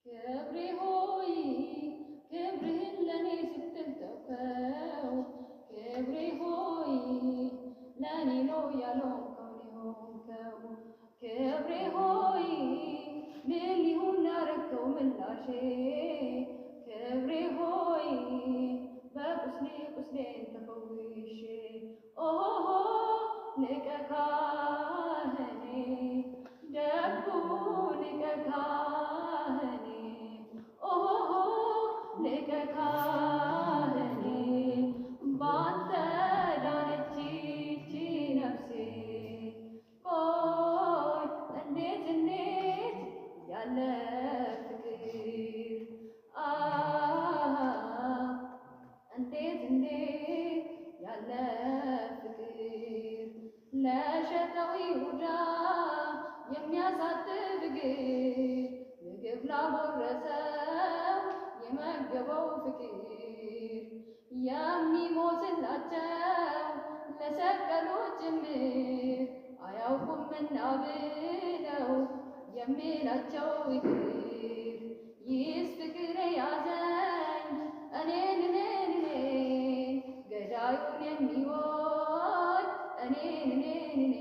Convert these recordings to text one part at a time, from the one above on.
ክብሬ ሆይ ክብርህን ለኔ ስትል ተውከው። ክብሬ ሆይ ለኔ ነው ያልሆንከውን የሆንከው። ክብሬ ሆይ ምን ሊሆን ያረከው ምላሼ። ክብሬ ሆይ በቁስሌ ቁስሌን ተፈውሼ ኦሆ ሊቀ ካህኔ ደጉ ሊቀ ካህኔ ኦሆ ሊቀ ካህኔ ባንተ ዳነች ይህች ነፍሴ። ቆይ እንዴት ያለ ፍቅር እንዴት ያለ ፍቅር ለሸጠው ይሁዳ የሚያሳጥብ እግር ምግብ ላጎረሰው የመገበው ፍቅር የሚሞትላቸው ለሰቀሉት ጭምር አያውቁምና ብለው የሚላቸው ይቅር። ይህስ ፍቅር ያዘኝ እኔን ገዳዩን የሚወድ እኔን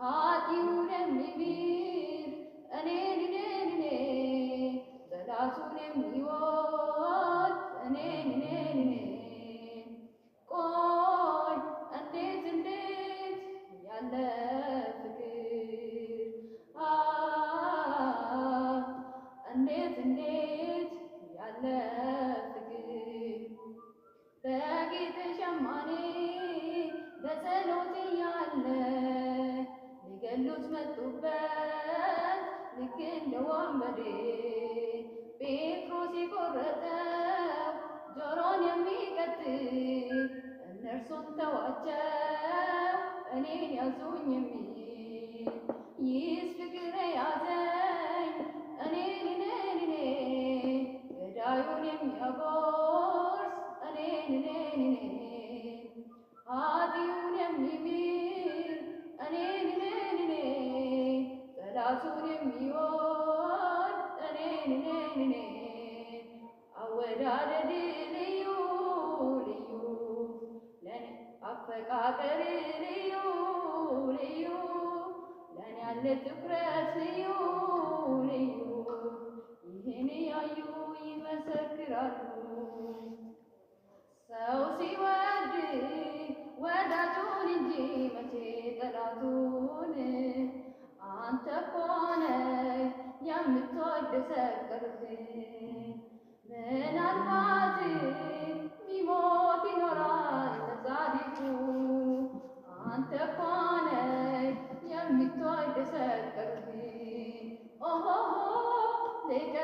ኃጢውን የሚምር እኔን ጠላቱን የሚወድ እኔን ቆይ እንዴት ያለ ፍቅር እንዴት ያለ ፍቅር በጌጥ ሸማኔ በጸሎት እያለ ሊገሉት መጡበት ልክ እንደ ወንበዴ። ጴጥሮስ የቆረጠው ጆሮን የሚቀጥል እነርሱን ተዋቸው እኔን ያዙኝ የሚል ይህስ ፍቅር ያዘኝ እኔን ገዳዩን የሚያጎርስ እኔን ኃጢውን የሚምር እኔን ጠላቱን የሚወድ እኔን አወዳደድ ልዩ ለኔ አፈቃቀር ልዩ ለኔ ያለ ትኩረት ልዩ ይህን ያዩ ይመሰክራሉ። ሰው ሲወድ ወዳጁን እንጂ መቼ ጠላቱን። አንተ እኮ ነህ የምትወድ ሰቀልህ ምናልባት ቢሞት ይኖራል ለጻድቁ። አንተ እኮ ነህ የምትወድ ሰቀልህ ኦሆ ሊቀ